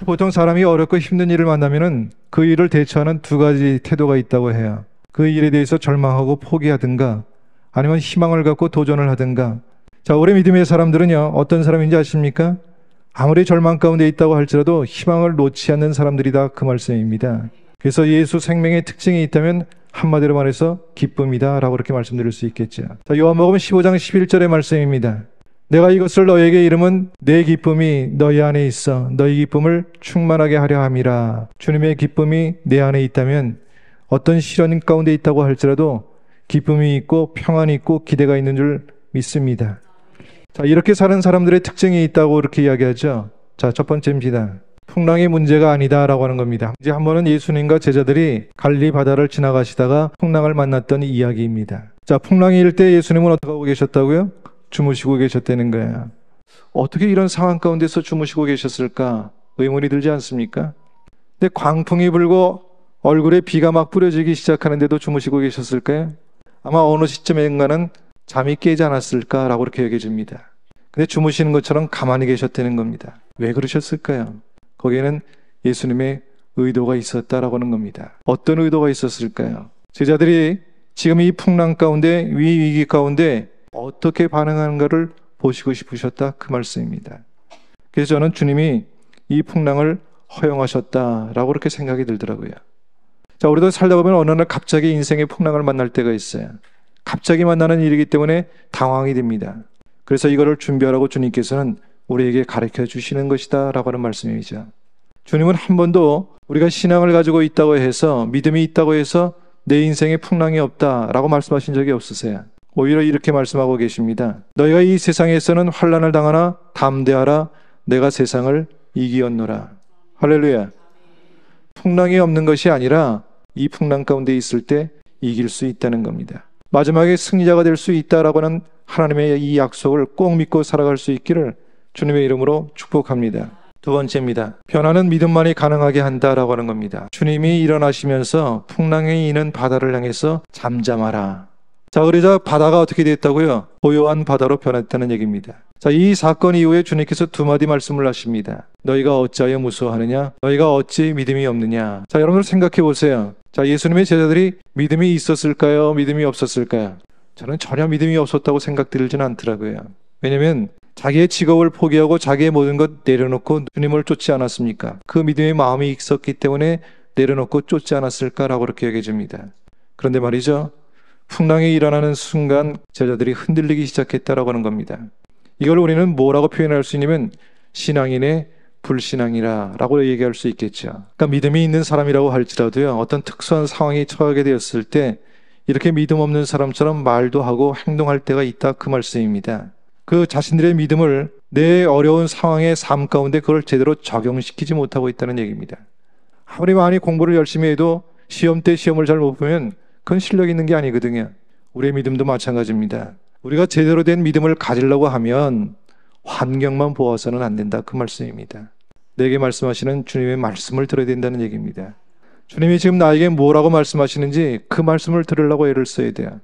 보통 사람이 어렵고 힘든 일을 만나면은 그 일을 대처하는 두 가지 태도가 있다고 해요. 그 일에 대해서 절망하고 포기하든가 아니면 희망을 갖고 도전을 하든가. 자, 우리 믿음의 사람들은요, 어떤 사람인지 아십니까? 아무리 절망 가운데 있다고 할지라도 희망을 놓지 않는 사람들이다, 그 말씀입니다. 그래서 예수 생명의 특징이 있다면 한마디로 말해서 기쁨이다 라고 그렇게 말씀드릴 수 있겠죠. 자, 요한복음 15장 11절의 말씀입니다. 내가 이것을 너에게 이름은 내 기쁨이 너희 안에 있어 너희 기쁨을 충만하게 하려 함이라. 주님의 기쁨이 내 안에 있다면 어떤 시련 가운데 있다고 할지라도 기쁨이 있고 평안이 있고 기대가 있는 줄 믿습니다. 자, 이렇게 사는 사람들의 특징이 있다고 이렇게 이야기하죠. 자, 첫 번째입니다. 풍랑이 문제가 아니다라고 하는 겁니다. 이제 한 번은 예수님과 제자들이 갈릴리 바다를 지나가시다가 풍랑을 만났던 이야기입니다. 자, 풍랑이 일 때 예수님은 어떻게 하고 계셨다고요? 주무시고 계셨다는 거예요. 어떻게 이런 상황 가운데서 주무시고 계셨을까? 의문이 들지 않습니까? 근데 광풍이 불고 얼굴에 비가 막 뿌려지기 시작하는데도 주무시고 계셨을까요? 아마 어느 시점인가는 잠이 깨지 않았을까라고 그렇게 얘기해 줍니다. 근데 주무시는 것처럼 가만히 계셨다는 겁니다. 왜 그러셨을까요? 거기에는 예수님의 의도가 있었다라고 하는 겁니다. 어떤 의도가 있었을까요? 제자들이 지금 이 풍랑 가운데, 위기 가운데 어떻게 반응하는가를 보시고 싶으셨다, 그 말씀입니다. 그래서 저는 주님이 이 풍랑을 허용하셨다라고 그렇게 생각이 들더라고요. 자, 우리도 살다 보면 어느 날 갑자기 인생의 풍랑을 만날 때가 있어요. 갑자기 만나는 일이기 때문에 당황이 됩니다. 그래서 이거를 준비하라고 주님께서는 우리에게 가르쳐 주시는 것이다 라고 하는 말씀이죠. 주님은 한 번도 우리가 신앙을 가지고 있다고 해서, 믿음이 있다고 해서 내 인생에 풍랑이 없다라고 말씀하신 적이 없으세요. 오히려 이렇게 말씀하고 계십니다. 너희가 이 세상에서는 환난을 당하나 담대하라, 내가 세상을 이기었노라. 할렐루야. 풍랑이 없는 것이 아니라 이 풍랑 가운데 있을 때 이길 수 있다는 겁니다. 마지막에 승리자가 될 수 있다라고 하는 하나님의 이 약속을 꼭 믿고 살아갈 수 있기를 주님의 이름으로 축복합니다. 두 번째입니다. 변화는 믿음만이 가능하게 한다라고 하는 겁니다. 주님이 일어나시면서 풍랑이 있는 바다를 향해서 잠잠하라. 자, 그러자 바다가 어떻게 됐다고요? 고요한 바다로 변했다는 얘기입니다. 자, 이 사건 이후에 주님께서 두 마디 말씀을 하십니다. 너희가 어찌하여 무서워하느냐? 너희가 어찌 믿음이 없느냐? 자, 여러분들 생각해 보세요. 자, 예수님의 제자들이 믿음이 있었을까요? 믿음이 없었을까요? 저는 전혀 믿음이 없었다고 생각들지는 않더라고요. 왜냐하면 자기의 직업을 포기하고 자기의 모든 것 내려놓고 주님을 쫓지 않았습니까? 그 믿음의 마음이 있었기 때문에 내려놓고 쫓지 않았을까라고 그렇게 얘기해 줍니다. 그런데 말이죠, 풍랑이 일어나는 순간 제자들이 흔들리기 시작했다라고 하는 겁니다. 이걸 우리는 뭐라고 표현할 수 있냐면 신앙인의 불신앙이라 라고 얘기할 수 있겠죠. 그러니까 믿음이 있는 사람이라고 할지라도요, 어떤 특수한 상황에 처하게 되었을 때 이렇게 믿음 없는 사람처럼 말도 하고 행동할 때가 있다, 그 말씀입니다. 그 자신들의 믿음을 내 어려운 상황의 삶 가운데 그걸 제대로 적용시키지 못하고 있다는 얘기입니다. 아무리 많이 공부를 열심히 해도 시험 때 시험을 잘 못 보면 그건 실력 있는 게 아니거든요. 우리의 믿음도 마찬가지입니다. 우리가 제대로 된 믿음을 가지려고 하면 환경만 보아서는 안 된다, 그 말씀입니다. 내게 말씀하시는 주님의 말씀을 들어야 된다는 얘기입니다. 주님이 지금 나에게 뭐라고 말씀하시는지 그 말씀을 들으려고 애를 써야 돼요.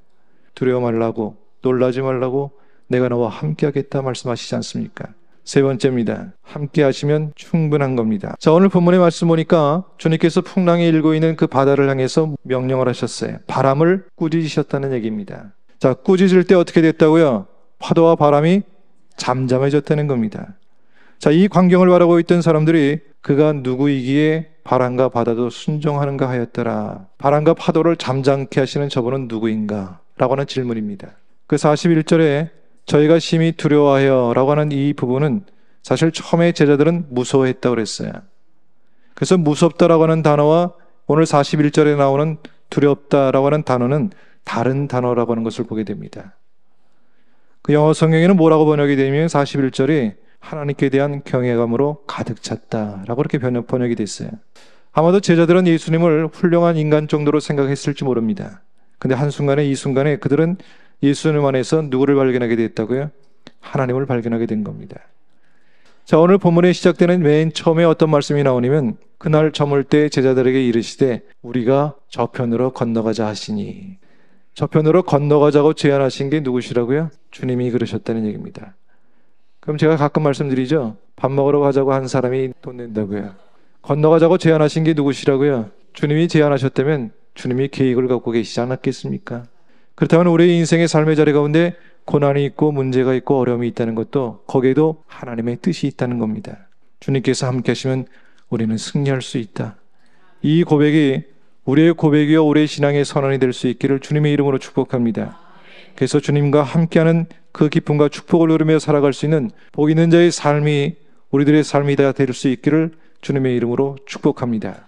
두려워 말라고, 놀라지 말라고, 내가 너와 함께 하겠다 말씀하시지 않습니까? 세 번째입니다. 함께 하시면 충분한 겁니다. 자, 오늘 본문의 말씀 보니까 주님께서 풍랑이 일고 있는 그 바다를 향해서 명령을 하셨어요. 바람을 꾸짖으셨다는 얘기입니다. 자, 꾸짖을 때 어떻게 됐다고요? 파도와 바람이 잠잠해졌다는 겁니다. 자, 이 광경을 바라고 있던 사람들이 그가 누구이기에 바람과 바다도 순종하는가 하였더라. 바람과 파도를 잠잠케 하시는 저분은 누구인가? 라고 하는 질문입니다. 그 41절에 저희가 심히 두려워하여 라고 하는 이 부분은 사실 처음에 제자들은 무서워했다고 그랬어요. 그래서 무섭다라고 하는 단어와 오늘 41절에 나오는 두렵다라고 하는 단어는 다른 단어라고 하는 것을 보게 됩니다. 그 영어 성경에는 뭐라고 번역이 되면 41절이 하나님께 대한 경외감으로 가득 찼다라고 이렇게 번역이 됐어요. 아마도 제자들은 예수님을 훌륭한 인간 정도로 생각했을지 모릅니다. 근데 한순간에 이 순간에 그들은 예수님 안에서 누구를 발견하게 됐다고요? 하나님을 발견하게 된 겁니다. 자, 오늘 본문에 시작되는 맨 처음에 어떤 말씀이 나오냐면 그날 저물 때 제자들에게 이르시되 우리가 저편으로 건너가자 하시니, 저편으로 건너가자고 제안하신 게 누구시라고요? 주님이 그러셨다는 얘기입니다. 그럼 제가 가끔 말씀드리죠. 밥 먹으러 가자고 한 사람이 돈 낸다고요. 건너가자고 제안하신 게 누구시라고요? 주님이 제안하셨다면 주님이 계획을 갖고 계시지 않았겠습니까? 그렇다면 우리의 인생의 삶의 자리 가운데 고난이 있고 문제가 있고 어려움이 있다는 것도 거기에도 하나님의 뜻이 있다는 겁니다. 주님께서 함께 하시면 우리는 승리할 수 있다. 이 고백이 우리의 고백이요 우리의 신앙의 선언이 될 수 있기를 주님의 이름으로 축복합니다. 그래서 주님과 함께하는 그 기쁨과 축복을 누리며 살아갈 수 있는 복 있는 자의 삶이 우리들의 삶이 다 될 수 있기를 주님의 이름으로 축복합니다.